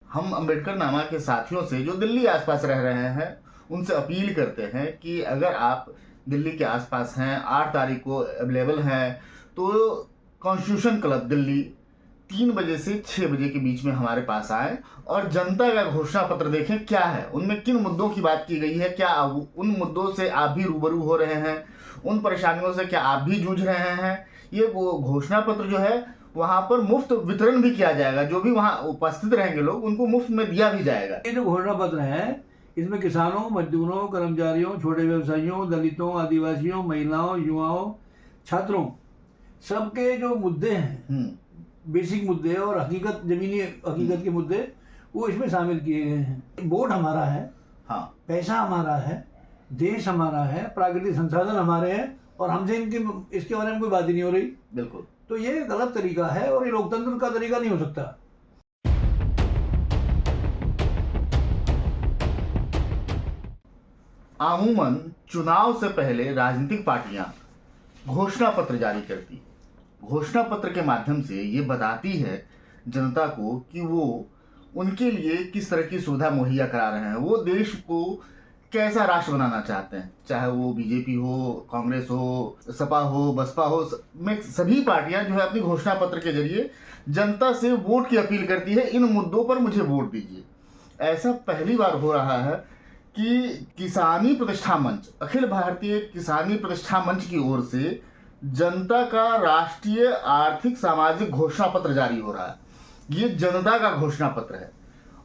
हम अम्बेडकर नामा के साथियों से जो दिल्ली आसपास रह रहे हैं उनसे अपील करते हैं कि अगर आप दिल्ली के आसपास हैं, 8 तारीख को अवेलेबल हैं, तो कॉन्स्टिट्यूशन क्लब दिल्ली 3 बजे से 6 बजे के बीच में हमारे पास आए और जनता का घोषणा पत्र देखें क्या है, उनमें किन मुद्दों की बात की गई है, क्या उन मुद्दों से आप भी रूबरू हो रहे हैं, उन परेशानियों से क्या आप भी जूझ रहे हैं। ये वो घोषणा पत्र जो है वहाँ पर मुफ्त वितरण भी किया जाएगा, जो भी वहाँ उपस्थित रहेंगे लोग उनको मुफ्त में दिया भी जाएगा। ये जो घोषणा पत्र है इसमें किसानों, मजदूरों, कर्मचारियों, छोटे व्यवसायियों, दलितों, आदिवासियों, महिलाओं, युवाओं, छात्रों सबके जो मुद्दे हैं, बेसिक मुद्दे और हकीकत, जमीनी हकीकत के मुद्दे, वो इसमें शामिल किए गए हैं। वोट हमारा है, हाँ, पैसा हमारा है, देश हमारा है, प्राकृतिक संसाधन हमारे हैं और हमसे इसके बारे में कोई बात ही नहीं हो रही। बिल्कुल। तो ये गलत तरीका है और ये लोकतंत्र का तरीका नहीं हो सकता। अमूमन चुनाव से पहले राजनीतिक पार्टियां घोषणा पत्र जारी करती, घोषणा पत्र के माध्यम से ये बताती है जनता को कि वो उनके लिए किस तरह की सुविधा मुहैया करा रहे हैं, वो देश को कैसा राष्ट्र बनाना चाहते हैं। चाहे वो बीजेपी हो, कांग्रेस हो, सपा हो, बसपा हो, में सभी पार्टियां जो है अपनी घोषणा पत्र के जरिए जनता से वोट की अपील करती है, इन मुद्दों पर मुझे वोट दीजिए। ऐसा पहली बार हो रहा है कि किसानी प्रतिष्ठा मंच, अखिल भारतीय किसानी प्रतिष्ठा मंच की ओर से जनता का राष्ट्रीय आर्थिक सामाजिक घोषणा पत्र जारी हो रहा है। ये जनता का घोषणा पत्र है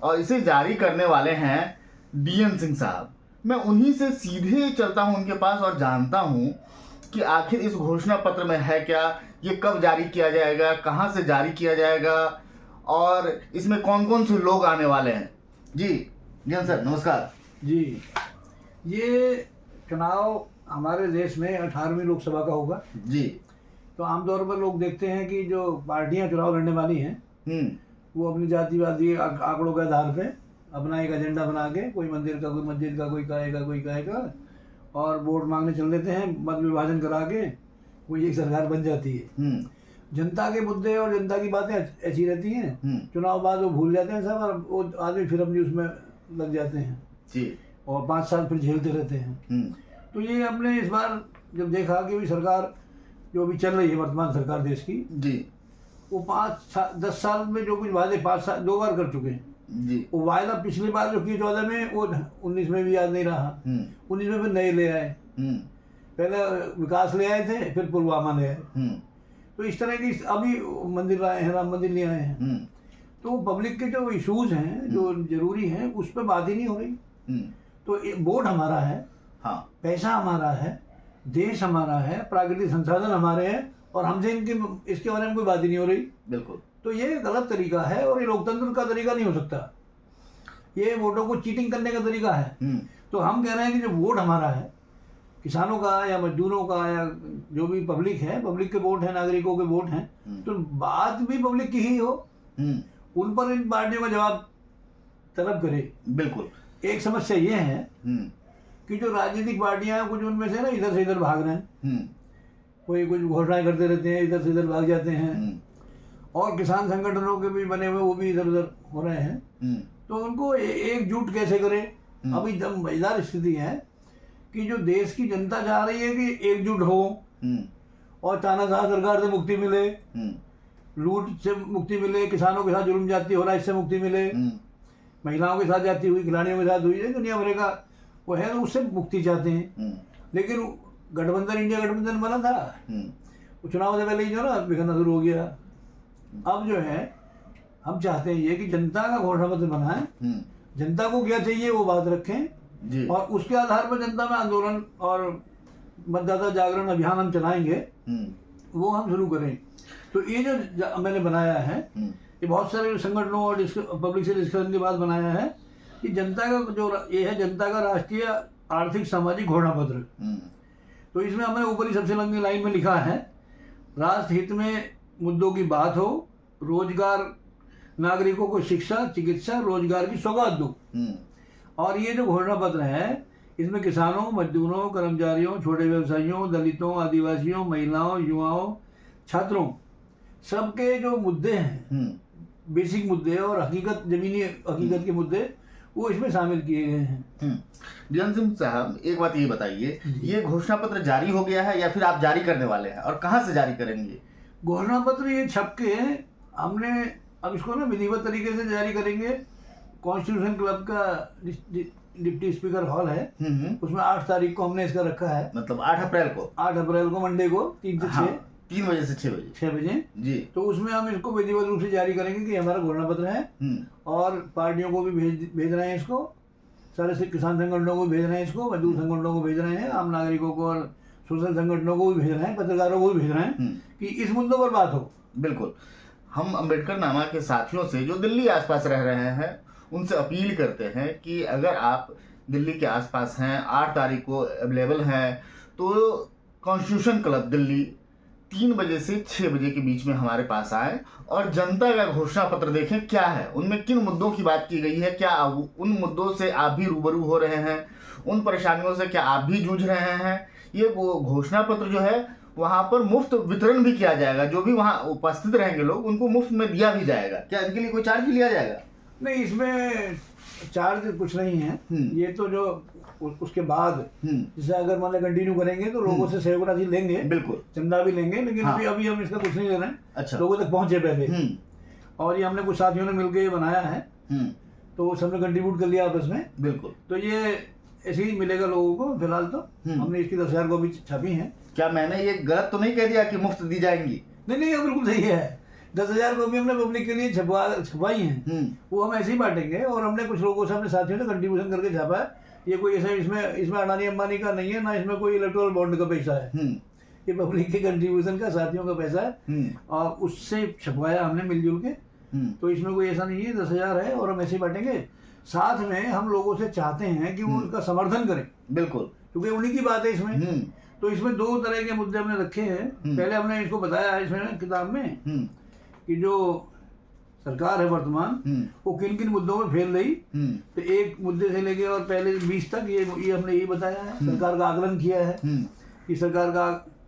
और इसे जारी करने वाले हैं DN सिंह साहब। मैं उन्हीं से सीधे चलता हूं उनके पास और जानता हूं कि आखिर इस घोषणा पत्र में है क्या, ये कब जारी किया जाएगा, कहां से जारी किया जाएगा और इसमें कौन कौन से लोग आने वाले हैं। जी DN सर नमस्कार। जी, ये चुनाव हमारे देश में 18वीं लोकसभा का होगा जी। तो आमतौर पर लोग देखते हैं कि जो पार्टियां चुनाव लड़ने वाली हैं वो अपनी जातिवादी आंकड़ों के आधार पे अपना एक एजेंडा बना के, कोई मंदिर का, कोई मस्जिद का, कोई कहेगा और वोट मांगने चल देते हैं, मत विभाजन करा के कोई एक सरकार बन जाती है। जनता के मुद्दे और जनता की बातें ऐसी रहती हैं, चुनाव बाद वो भूल जाते हैं सब और वो आदमी फिर अपनी उसमें लग जाते हैं जी और 5 साल फिर झेलते रहते हैं। तो ये हमने इस बार जब देखा कि भी सरकार जो अभी चल रही है, वर्तमान सरकार देश की जी, वो 10 साल में जो कुछ वादे 5 साल 2 बार कर चुके हैं जी। वो वायदा पिछली बार जो किए 14 में, वो 19 में भी याद नहीं रहा। 19 में फिर नए ले आए, पहले विकास ले आए थे, फिर पुलवामा ले आए। तो इस तरह की अभी मंदिर लाए हैं, राम मंदिर ले आए हैं। तो पब्लिक के जो इश्यूज हैं जो जरूरी हैं उस पर बात ही नहीं हो रही। तो वोट हमारा है, हाँ, पैसा हमारा है, देश हमारा है, प्राकृतिक संसाधन हमारे हैं और हमसे इसके बारे में कोई बात ही नहीं हो रही। बिल्कुल। तो ये गलत तरीका है और ये लोकतंत्र का तरीका नहीं हो सकता। ये वोटों को चीटिंग करने का तरीका है। तो हम कह रहे हैं कि जो वोट हमारा है, किसानों का या मजदूरों का या जो भी पब्लिक है, पब्लिक के वोट है, नागरिकों के वोट हैं, तो बात भी पब्लिक की ही हो, उन पर इन पार्टियों का जवाब तलब करे। बिल्कुल। एक समस्या ये है कि जो राजनीतिक पार्टियां हैं कुछ उनमें से ना इधर से इधर भाग रहे हैं, कोई कुछ घोषणाएं करते रहते हैं, इधर से इधर भाग जाते हैं और किसान संगठनों के भी बने हुए वो भी इधर उधर हो रहे हैं। तो उनको एकजुट कैसे करें। अभी एकदम मजेदार स्थिति है कि जो देश की जनता चाह रही है कि एकजुट हो और तानाशाह सरकार से मुक्ति मिले, लूट से मुक्ति मिले, किसानों के साथ जुल्म जाती हो रहा है इससे मुक्ति मिले, महिलाओं के साथ जाती हुई, खिलाड़ियों के साथ हुई है, दुनिया भर का वो है, उससे मुक्ति चाहते हैं। लेकिन गठबंधन, इंडिया गठबंधन बना था, वो चुनाव से पहले ही जो ना बिखरना शुरू हो गया। अब जो है हम चाहते हैं ये कि जनता का घोषणा पत्र बनाएं, जनता को क्या चाहिए वो बात रखें और उसके आधार पर जनता में आंदोलन और मतदाता जागरण अभियान हम चलाएंगे, वो हम शुरू करें। तो ये जो मैंने बनाया है ये बहुत सारे संगठनों और पब्लिक से डिस्कशन के बाद बनाया है कि जनता का जो ये है, जनता का राष्ट्रीय आर्थिक सामाजिक घोषणा पत्र। तो इसमें हमने ऊपर ही सबसे लंबी लाइन में लिखा है, राष्ट्र हित में मुद्दों की बात हो, रोजगार, नागरिकों को शिक्षा, चिकित्सा, रोजगार की सौगात दो। और ये जो घोषणा पत्र है इसमें किसानों, मजदूरों, कर्मचारियों, छोटे व्यवसायियों, दलितों, आदिवासियों, महिलाओं, युवाओं, छात्रों सबके जो मुद्दे हैं, बेसिक मुद्दे और हकीकत, जमीनी हकीकत के मुद्दे वो इसमें शामिल किए गए हैं। जन सिंह साहब, एक बात ये बताइए, ये घोषणा पत्र जारी हो गया है या फिर आप जारी करने वाले हैं, और कहाँ से जारी करेंगे? घोषणा पत्र ये छप के हमने अब इसको ना विधिवत तरीके से जारी करेंगे। कॉन्स्टिट्यूशन क्लब का डिप्टी स्पीकर हॉल है, उसमें 8 तारीख को हमने इसका रखा है, मतलब 8 अप्रैल को। 8 अप्रैल को मंडे को 3 से 6, 3 बजे से 6 बजे जी। तो उसमें हम इसको विधिवत रूप से जारी करेंगे कि हमारा घोषणा पत्र है, और पार्टियों को भी भेज रहे हैं इसको, सारे से किसान संगठनों को भेज रहे हैं इसको, मजदूर संगठनों को भेज रहे हैं, आम नागरिकों को और सोशल संगठनों को भी भेज रहे हैं, पत्रकारों को भी भेज रहे हैं कि इस मुद्दों पर बात हो। बिल्कुल। हम अम्बेडकर नामा के साथियों से जो दिल्ली आसपास रह रहे हैं उनसे अपील करते हैं कि अगर आप दिल्ली के आसपास हैं, 8 तारीख को अवेलेबल हैं, तो कॉन्स्टिट्यूशन क्लब दिल्ली 3 बजे से 6 बजे के बीच में हमारे पास आए और जनता का घोषणा पत्र देखें क्या है, उनमें किन मुद्दों की बात की गई है, क्या उन मुद्दों से आप भी रूबरू हो रहे हैं, उन परेशानियों से क्या आप भी जूझ रहे हैं। ये घोषणा पत्र जो है वहाँ पर मुफ्त वितरण भी किया जाएगा, जो भी वहाँ उपस्थित रहेंगे लोग उनको मुफ्त में दिया भी जाएगा। क्या इनके लिए कोई चार्ज भी लिया जाएगा? नहीं, इसमें चार्ज कुछ नहीं है। ये तो जो उसके बाद जैसे अगर मान कंटिन्यू करेंगे तो लोगों से सहयोग राशि लेंगे, बिल्कुल चंदा भी लेंगे, लेकिन अभी हम इसका कुछ नहीं ले रहे हैं। अच्छा। लोगों तक पहुंचे पहले, और ये हमने कुछ साथियों ने मिलकर ये बनाया है, तो सबने कंट्रीब्यूट कर लिया आपस में। बिल्कुल। तो ये ऐसे ही मिलेगा लोगों को। फिलहाल तो हमने इसकी 10,000 कॉपी छापी है। क्या मैंने ये गलत तो नहीं कह दिया कि मुफ्त दी जाएंगी? नहीं, ये बिल्कुल सही है। 10,000 कॉपी हमने पब्लिक के लिए छपवाई हैं, वो हम ऐसे ही बांटेंगे। और हमने कुछ लोगों से, अपने साथियों ने कंट्रीब्यूशन करके छापा है। ये कोई ऐसा इसमें अडानी अंबानी का नहीं है, ना इसमें कोई इलेक्टोरल बॉन्ड का पैसा है। ये पब्लिक के कंट्रीब्यूशन का, साथियों का पैसा है, और उससे छपवाया हमने मिलजुल के। तो इसमें कोई ऐसा नहीं है, 10,000 है और हम ऐसे ही बांटेंगे। साथ में हम लोगों से चाहते हैं कि वो उसका समर्थन करें, बिल्कुल, क्योंकि उन्हीं की बात है इसमें। तो इसमें 2 तरह के मुद्दे हमने रखे हैं। पहले हमने इसको बताया है इसमें किताब में कि जो सरकार है वर्तमान, वो किन किन मुद्दों में फेल रही। तो एक मुद्दे से लेके और पहले 20 तक ये हमने यही बताया है। सरकार का आकलन किया है कि सरकार का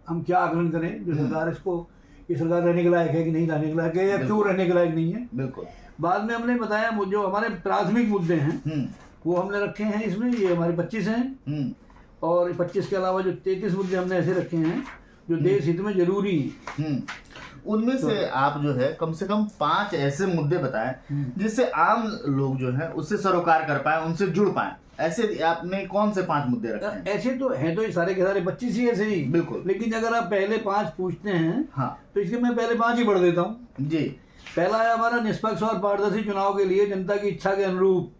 हम क्या आकलन करें, जो सरकार इसको, ये सरकार रहने के लायक है कि नहीं रहने के लायक है, या क्यों रहने के लायक नहीं है। बिल्कुल। बाद में हमने बताया जो हमारे प्राथमिक मुद्दे हैं वो हमने रखे हैं इसमें। ये हमारे 25 हैं, और 25 के अलावा जो 33 मुद्दे हमने ऐसे रखे हैं जो देश हित में जरूरी हैं। उनमें से आप जो है कम से कम 5 ऐसे मुद्दे बताएं जिससे आम लोग जो है उससे सरोकार कर पाए, उनसे जुड़ पाए। ऐसे आपने कौन से 5 मुद्दे रखे हैं? ऐसे तो हैं, तो ये सारे के सारे 25 ही ऐसे ही। बिल्कुल। लेकिन अगर आप पहले 5 पूछते हैं, तो इसके मैं पहले 5 ही पढ़ देता हूँ जी। पहला है हमारा, निष्पक्ष और पारदर्शी चुनाव के लिए जनता की इच्छा के अनुरूप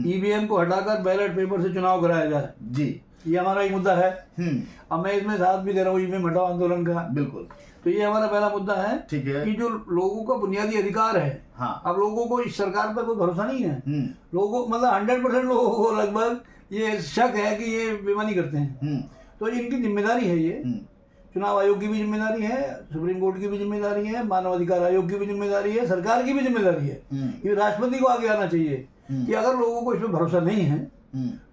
ईवीएम को हटाकर बैलेट पेपर से चुनाव कराया जाए जी। ये हमारा एक मुद्दा है। अब मैं इसमें साथ भी दे रहा हूँ ईवीएम हटाओ आंदोलन का। बिल्कुल। तो ये हमारा पहला मुद्दा है, ठीक है, कि जो लोगों का बुनियादी अधिकार है। अब लोगों को इस सरकार पर कोई भरोसा नहीं है। लोगों, मतलब 100% लोगों को लगभग ये शक है कि ये बेईमानी करते हैं। तो इनकी जिम्मेदारी है, ये चुनाव आयोग की भी जिम्मेदारी है, सुप्रीम कोर्ट की भी जिम्मेदारी है, मानव अधिकार आयोग की भी जिम्मेदारी है, सरकार की भी जिम्मेदारी है। ये राष्ट्रपति को आगे आना चाहिए कि अगर लोगों को इसमें भरोसा नहीं है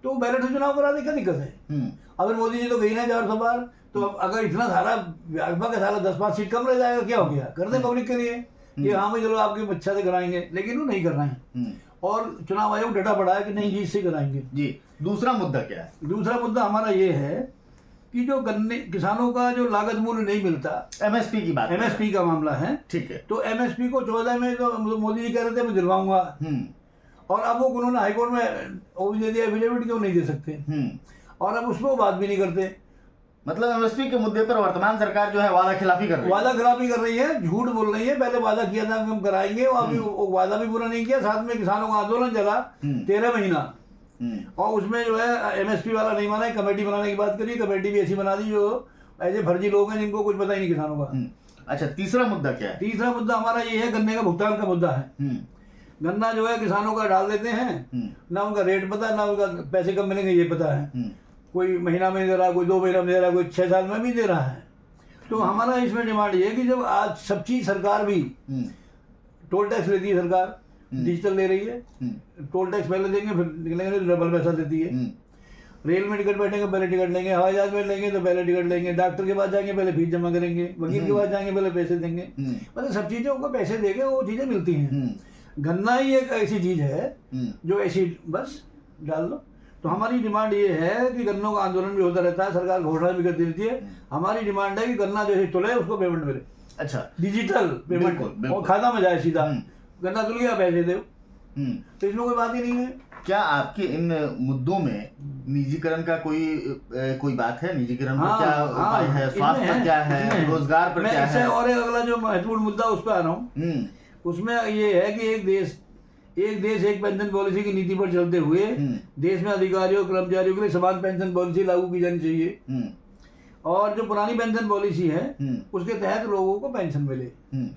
तो बैलेट से चुनाव कराने का दिक्कत है। अगर मोदी जी तो गई ना 400 बार, तो अगर इतना सारा भाजपा का सारा 10-5 सीट कम रह जाएगा, क्या हो गया? कर दे पब्लिक के लिए कि हाँ भाई चलो आपकी इच्छा से कराएंगे, लेकिन वो नहीं कर रहे हैं। और चुनाव आयोग डटा पड़ा है कि नहीं जी इससे कराएंगे जी। दूसरा मुद्दा क्या है? दूसरा मुद्दा हमारा ये है कि जो गन्ने किसानों का जो लागत मूल्य नहीं मिलता, एमएसपी की बात, एमएसपी का मामला है, ठीक है। तो एमएसपी को 14 में तो मोदी जी कह रहे थे मैं दिलवाऊंगा, और अब वो उन्होंने हाईकोर्ट में वो भी दे दिया, एफिडेविट क्यों नहीं दे सकते, और अब उसमें वो बात भी नहीं करते। मतलब एमएसपी के मुद्दे पर वर्तमान सरकार जो है वादा खिलाफी कर रही है, झूठ बोल रही है। पहले वादा किया था कि हम कराएंगे, और अभी वादा भी पूरा नहीं किया। साथ में किसानों का आंदोलन चला 13 महीना, और उसमें जो है एमएसपी वाला नहीं माना है। कमेटी बनाने की बात करी, कमेटी भी ऐसी बना दी जो ऐसे फर्जी लोग हैं जिनको कुछ पता ही नहीं किसानों का। अच्छा, तीसरा मुद्दा क्या है? तीसरा मुद्दा हमारा ये है, गन्ने का भुगतान का मुद्दा है। गन्ना जो है किसानों का डाल देते हैं, ना उनका रेट पता, ना उनका पैसे कब मिलेंगे ये पता है। कोई महीना में दे रहा है, कोई 2 महीना में दे रहा है, कोई 6 साल में भी दे रहा है। तो हमारा इसमें डिमांड ये है कि जब आज सब चीज सरकार भी, टोल टैक्स लेती है सरकार, डिजिटल ले रही है, टोल टैक्स पहले देंगे फिर निकलेंगे तो डबल पैसा देती है। रेल में टिकट बैठेंगे पहले टिकट लेंगे, हवाई जहाज में लेंगे तो पहले टिकट लेंगे, डॉक्टर के पास जाएंगे पहले फीस जमा करेंगे, वकील के पास जाएंगे पहले पैसे देंगे। मतलब सब चीजों को पैसे देके वो चीजें मिलती हैं। गन्ना ही एक ऐसी चीज है जो ऐसी बस डाल दो। तो हमारी डिमांड ये है कि गन्नों का आंदोलन भी होता रहता है, सरकार घोषणा भी करती रहती है। हमारी डिमांड है कि गन्ना जैसे तुले उसको पेमेंट मिले। अच्छा, डिजिटल पेमेंट और खाता में जाए सीधा। गन्ना तुल गया पैसे दो, तो इसमें कोई बात ही नहीं है। क्या आपके इन मुद्दों में निजीकरण का कोई बात है? निजीकरण पर क्या उपाय है? स्वास्थ्य पर क्या है? रोजगार पर क्या है? और अगला जो महत्वपूर्ण मुद्दा उस पर आ रहा हूँ, उसमें ये है कि एक देश एक पेंशन पॉलिसी की नीति पर चलते हुए देश में अधिकारियों कर्मचारियों के लिए समान पेंशन पॉलिसी लागू की जानी चाहिए। और जो पुरानी पेंशन पॉलिसी है उसके तहत लोगों को पेंशन मिले,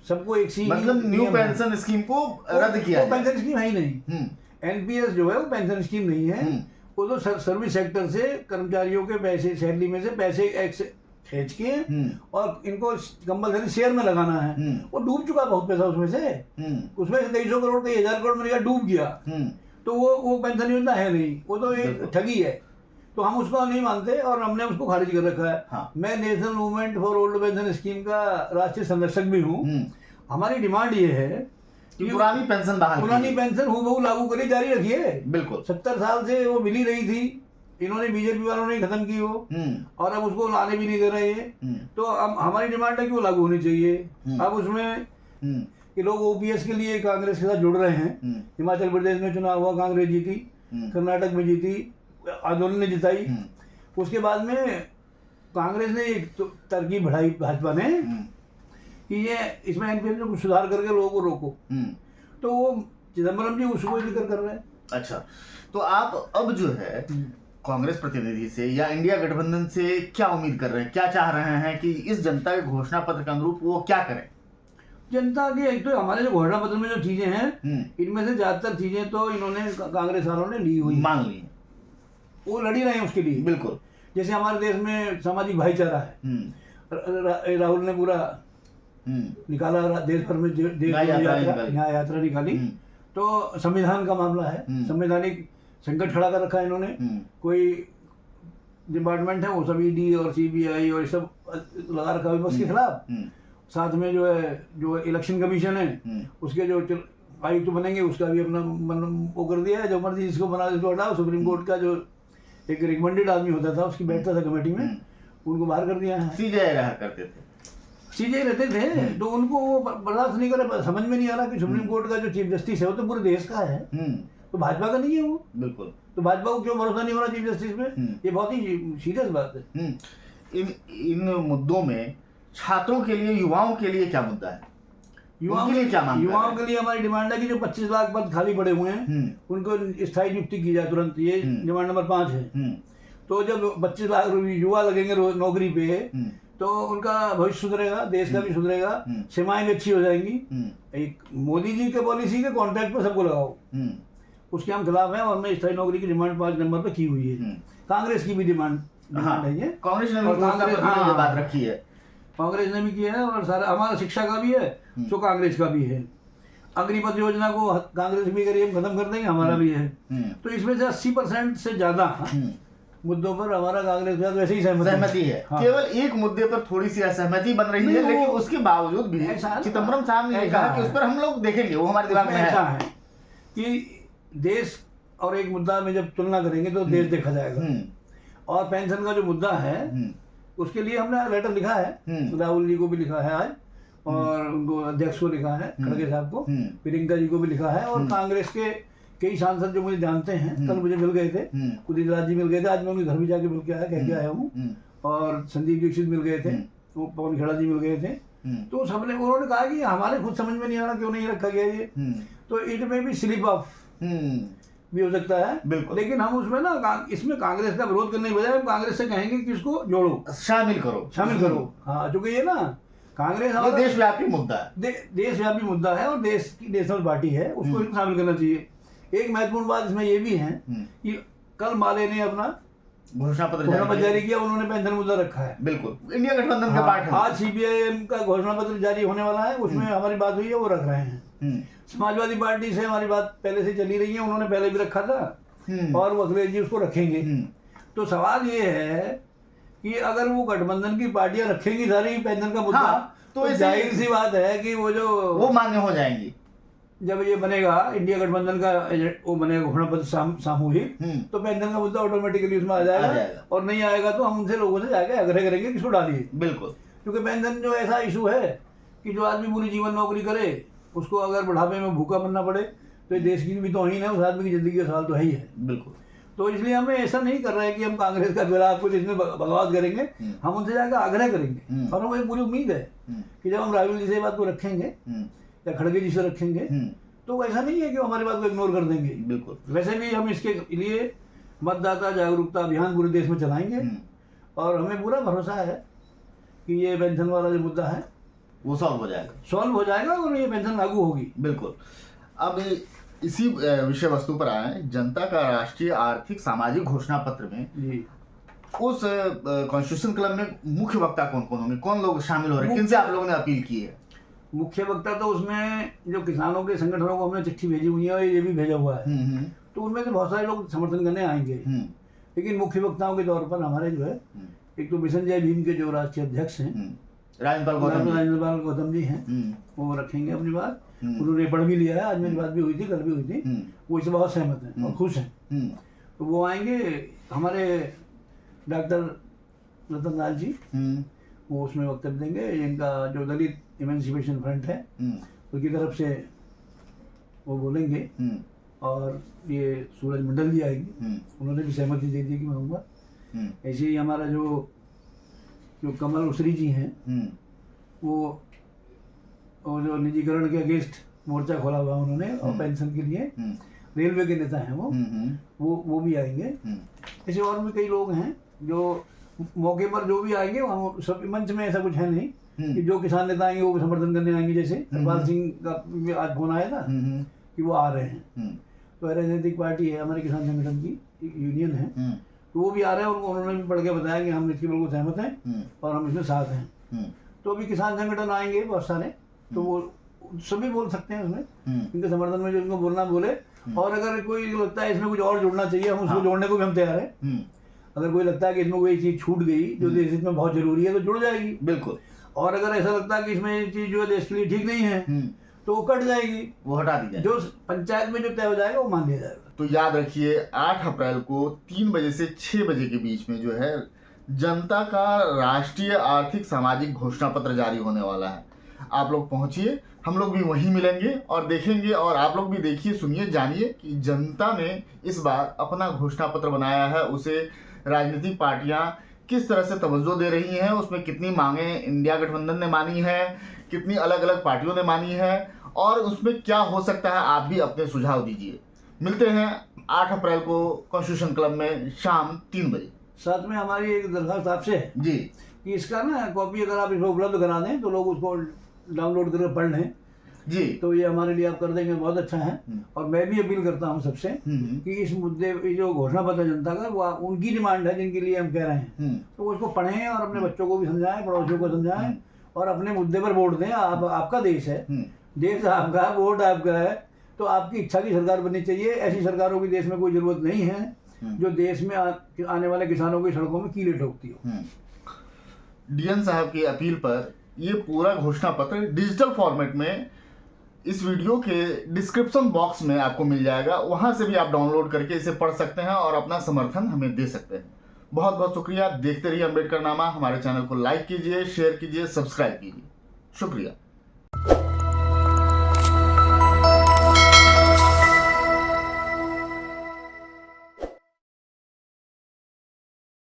सबको एक सी, मतलब न्यू पेंशन स्कीम को रद्द किया। पेंशन स्कीम है ही नहीं। एनपीएस जो है वो पेंशन स्कीम नहीं है। वो तो सर्विस सेक्टर से कर्मचारियों के पैसे, सैलरी में से पैसे खींच के और इनको कंपलसरी शेयर में लगाना है। वो डूब चुका बहुत पैसा उसमें से 2300 करोड़ का 1000 करोड़ मिलेगा, डूब गया। तो वो पेंशन योजना है नहीं, वो तो एक ठगी है। तो हम उसको नहीं मानते और हमने उसको खारिज कर रखा है। हाँ। मैं national movement for old pension scheme का राष्ट्रीय संरक्षक भी हूँ। हमारी डिमांड ये है कि पुरानी पेंशन हूबहू लागू करी, जारी रखिए। बिल्कुल 70 साल से वो मिली रही थी, इन्होंने बीजेपी वालों ने खत्म की वो, और अब उसको लाने भी नहीं दे रहे हैं। तो हमारी डिमांड है कि वो लागू होनी चाहिए। अब उसमें कि लोग ओपीएस के लिए कांग्रेस के साथ जुड़ रहे हैं। हिमाचल प्रदेश में चुनाव हुआ, कांग्रेस जीती, कर्नाटक में जीती, आंदोलन ने जिताई। उसके बाद में कांग्रेस ने एक तरकीब बढ़ाई भाजपा ने कि ये इसमें एनपीएस में कुछ सुधार करके लोगों को रोको। तो वो चिदम्बरम जी उसको जिक्र कर रहे हैं। अच्छा, तो आप अब जो है कांग्रेस प्रतिनिधि से या इंडिया गठबंधन से क्या उम्मीद कर रहे हैं? क्या चाह रहे हैं कि इस जनता के घोषणा पत्र के अनुरूप वो क्या करें? जनता की एक तो हमारे जो घोषणा पत्र में जो चीजें हैं, इनमें से ज्यादातर चीजें तो इन्होंने कांग्रेस वालों ने ली हुई, मान ली, वो लड़ी रहे हैं उसके लिए। बिल्कुल। जैसे हमारे देश में सामाजिक भाईचारा है, राहुल ने पूरा निकाला, देश भर में न्याय यात्रा निकाली। तो संविधान का मामला है, संवैधानिक संकट खड़ा कर रखा है इन्होंने। कोई डिपार्टमेंट है वो सब ईडी और सीबीआई और सब लगा रखा है विपक्ष के खिलाफ। साथ में जो इलेक्शन कमीशन है उसके जो आयुक्त बनेंगे उसका भी अपना वो कर दिया है, जो मर्जी जिसको बना इसको हटाओ। सुप्रीम कोर्ट का जो एक रिकमेंडेड आदमी होता था उसकी बैठता था कमेटी में, उनको बाहर कर दिया है। सीजेआई रहा करते थे, सीजेआई रहते थे, तो उनको वो बर्दाश्त नहीं करे। समझ में नहीं आ रहा कि सुप्रीम कोर्ट का जो चीफ जस्टिस है वो तो पूरे देश का है, तो भाजपा का नहीं है वो। बिल्कुल। तो भाजपा को क्यों भरोसा नहीं हो रहा चीफ जस्टिस में? ये बहुत ही सीरियस बात है। इन मुद्दों में छात्रों के लिए, युवाओं के लिए क्या मुद्दा है? युवाओं के लिए क्या मांग? युवाओं के लिए हमारी डिमांड है कि जो 25 लाख पद खाली पड़े हुए हैं उनको स्थायी नियुक्ति की जाए तुरंत। ये डिमांड नंबर 5 है। तो जब 25 लाख युवा लगेंगे नौकरी पे तो उनका भविष्य सुधरेगा, देश का भी सुधरेगा, सीमाएं भी अच्छी हो जाएंगी। एक मोदी जी के पॉलिसी के कॉन्ट्रैक्ट पर सबको लगाओ, उसके हम खिलाफ हैं। और मैं स्थायी नौकरी की डिमांड 5 नंबर पे की हुई है। कांग्रेस की भी डिमांड है ये, कांग्रेस ने बात रखी है, कांग्रेस ने भी किया है। और सारा हमारा शिक्षा का भी है तो कांग्रेस का भी है। अग्निपथ योजना को कांग्रेस भी करिए खत्म कर देंगे, हमारा भी है। तो इसमें से 80% से ज्यादा मुद्दों पर हमारा कांग्रेस के साथ वैसे ही सहमति है। हाँ। केवल एक मुद्दे पर थोड़ी सी असहमति बन रही है, लेकिन उसके बावजूद भी चिदम्बरम साहब ने कहा कि उस पर हम लोग देखेंगे, वो हमारे दिमाग में ऐसा है कि देश और एक मुद्दा में जब तुलना करेंगे तो देश देखा जाएगा। और पेंशन का जो मुद्दा है उसके लिए हमने लेटर लिखा है, राहुल जी को भी लिखा है आज, और उनको अध्यक्ष को लिखा है, खड़गे साहब को, प्रियंका जी को भी लिखा है। और कांग्रेस के कई सांसद जो मुझे जानते हैं, कल मुझे मिल गए थे, उदित राज जी मिल गए थे, आज मैं उनके घर भी जाके मिल के आया, कह के आया हूँ। और संदीप दीक्षित मिल गए थे, वो पवन खेड़ा जी मिल गए थे। तो सबने उन्होंने कहा कि हमारे खुद समझ में नहीं आ रहा क्यों नहीं रखा गया ये। तो इट में भी स्लिप ऑफ भी हो सकता है, लेकिन हम उसमें ना इसमें कांग्रेस का विरोध करने के बजाय हम कांग्रेस से कहेंगे कि इसको जोड़ो, शामिल करो। हाँ, क्योंकि ये ना कांग्रेस हमारा देशव्यापी मुद्दा है, देशव्यापी मुद्दा है और देश की नेशनल पार्टी है, उसको शामिल करना चाहिए। एक महत्वपूर्ण बात इसमें ये भी है कि कल माले ने अपना घोषणा पत्र जारी किया, उन्होंने पेंशन मुद्दा रखा है। बिल्कुल, इंडिया गठबंधन का पार्ट है। आज सीपीआईएम का घोषणा पत्र जारी होने वाला है, उसमें हमारी बात हुई है, वो रख रहे हैं। समाजवादी पार्टी से हमारी बात पहले से चली रही है, उन्होंने पहले भी रखा था और वो अखिलेश जी उसको रखेंगे। तो सवाल ये है कि अगर वो गठबंधन की पार्टियां रखेंगी सारी पेंशन का मुद्दा, तो जाहिर सी बात है कि वो मान्य हो जाएंगी। जब ये बनेगा इंडिया गठबंधन का वो बनेगा घोषणा पत्र सामूहिक, तो पेंशन का मुद्दा ऑटोमेटिकली उसमें आ जाएगा। और नहीं आएगा तो हम उनसे लोगों से जाके आग्रह करेंगे कि इसको डालिए। बिल्कुल, क्योंकि पेंशन जो ऐसा इशू है कि जो आदमी पूरी जीवन नौकरी करे उसको अगर बुढ़ापे में भूखा मरना पड़े तो ये देश की भी तौहीन है, उस आदमी की जिंदगी का सवाल तो है ही है। बिल्कुल। तो इसलिए हमें ऐसा नहीं कर रहे हैं कि हम कांग्रेस का खिलाफ कुछ इसमें बगावत करेंगे, हम उनसे जाकर आग्रह करेंगे। और हमें पूरी उम्मीद है कि जब हम राहुल जी से बात को रखेंगे या खड़गे जी से रखेंगे तो ऐसा नहीं है कि हमारी बात को इग्नोर कर देंगे। बिल्कुल। वैसे भी हम इसके लिए मतदाता जागरूकता अभियान पूरे देश में चलाएंगे और हमें पूरा भरोसा है कि ये पेंशन वाला जो मुद्दा है वो सॉल्व हो जाएगा और ये पेंशन लागू होगी। बिल्कुल। अब इसी विषय वस्तु पर आए, जनता का राष्ट्रीय आर्थिक सामाजिक घोषणा पत्र में जी उस कॉन्स्टिट्यूशन क्लब में मुख्य वक्ता कौन कौन होंगे, कौन लोग शामिल हो रहे हैं, किनसे आप लोगों ने अपील की है? मुख्य वक्ता तो उसमें जो किसानों के संगठनों को हमने चिट्ठी भेजी हुई है और ये भी भेजा हुआ है, तो उनमें से बहुत सारे लोग समर्थन करने आएंगे। लेकिन मुख्य वक्ताओं के तौर पर हमारे जो है एक तो मिशन जय भीम के जो राष्ट्रीय अध्यक्ष हैं राजेंद्र गौतम जी हैं, वो रखेंगे अपनी बात। उन्होंने पढ़ भी लिया है, आज मेरी बात भी हुई थी, कल भी हुई थी, वो इससे बहुत सहमत हैं और खुश हैं। तो वो आएंगे। हमारे डॉक्टर रतन लाल जी वो उसमें वक्तव्य देंगे। इनका जो दलित इमेंसिपेशन फ्रंट है उनकी तरफ से वो बोलेंगे। और ये सूरज मंडल जी आएंगे, उन्होंने भी सहमति दे दी कि मैं आऊँगा। ऐसे ही हमारा जो कमल उसरी जी हैं वो जो निजीकरण के अगेंस्ट मोर्चा खोला हुआ उन्होंने और पेंशन के लिए, रेलवे के नेता हैं वो भी आएंगे। ऐसे और भी कई लोग हैं जो मौके पर जो भी आएंगे। हम सब मंच में ऐसा कुछ है नहीं कि जो किसान नेता आएंगे वो भी समर्थन करने आएंगे। जैसे हरपाल सिंह का आज फोन आया था कि वो आ रहे हैं, तो राजनीतिक पार्टी है हमारे किसान संगठन की यूनियन है, तो वो भी आ रहे हैं। उन्होंने भी पढ़ के बताया कि हम इसके बिल्कुल सहमत हैं और हम इसमें साथ हैं। तो अभी किसान संगठन आएंगे बहुत सारे, तो वो सभी बोल सकते हैं उसमें, इनके समर्थन में जो इनको बोलना बोले। और अगर कोई लगता है इसमें कुछ और जोड़ना चाहिए, हम उसको जोड़ने को भी हम तैयार हैं। अगर कोई लगता है कि इसमें कोई चीज़ छूट गई जो देश में बहुत जरूरी है तो जुड़ जाएगी। बिल्कुल। और अगर ऐसा लगता है कि इसमें ये चीज़ जो है देश के लिए ठीक नहीं है तो वो कट जाएगी, वो हटा दी जाएगी। जो पंचायत में जो तय हो जाएगा वो मान लिया जाएगा। तो याद रखिए 8 अप्रैल को 3 बजे से 6 बजे के बीच में जो है जनता का राष्ट्रीय आर्थिक सामाजिक घोषणा पत्र जारी होने वाला है। आप लोग पहुंचिए, हम लोग भी वहीं मिलेंगे और देखेंगे। और आप लोग भी देखिए, सुनिए, जानिए कि जनता ने इस बार अपना घोषणा पत्र बनाया है, उसे राजनीतिक पार्टियां किस तरह से तवज्जो दे रही हैं, उसमें कितनी मांगे इंडिया गठबंधन ने मानी है, कितनी अलग अलग पार्टियों ने मानी है और उसमें क्या हो सकता है। आप भी अपने सुझाव दीजिए। मिलते हैं 8 अप्रैल को कॉन्स्टिट्यूशन क्लब में शाम 3 बजे। साथ में हमारी एक दरखास्त आपसे है जी कि इसका ना कॉपी अगर आप इसको उपलब्ध करा दें तो लोग उसको डाउनलोड करके पढ़ लें जी, तो ये हमारे लिए आप कर देंगे बहुत अच्छा है। और मैं भी अपील करता हूँ सबसे कि इस मुद्दे जो घोषणा पत्र जनता का वो उनकी डिमांड है जिनके लिए हम कह रहे हैं, तो उसको पढ़ें और अपने बच्चों को भी समझाएं, पड़ोसियों को समझाएं और अपने मुद्दे पर वोट दें। आपका देश है, देश आपका, वोट आपका है, तो आपकी इच्छा की सरकार बननी चाहिए। ऐसी सरकारों की देश में कोई जरूरत नहीं है जो देश में आने वाले किसानों की सड़कों में कीले ठोकती हो। डीएन साहब की अपील पर ये पूरा घोषणा पत्र डिजिटल फॉर्मेट में इस वीडियो के डिस्क्रिप्शन बॉक्स में आपको मिल जाएगा, वहां से भी आप डाउनलोड करके इसे पढ़ सकते हैं और अपना समर्थन हमें दे सकते हैं। बहुत बहुत शुक्रिया। देखते रहिए अम्बेडकर नामा। हमारे चैनल को लाइक कीजिए, शेयर कीजिए, सब्सक्राइब कीजिए। शुक्रिया।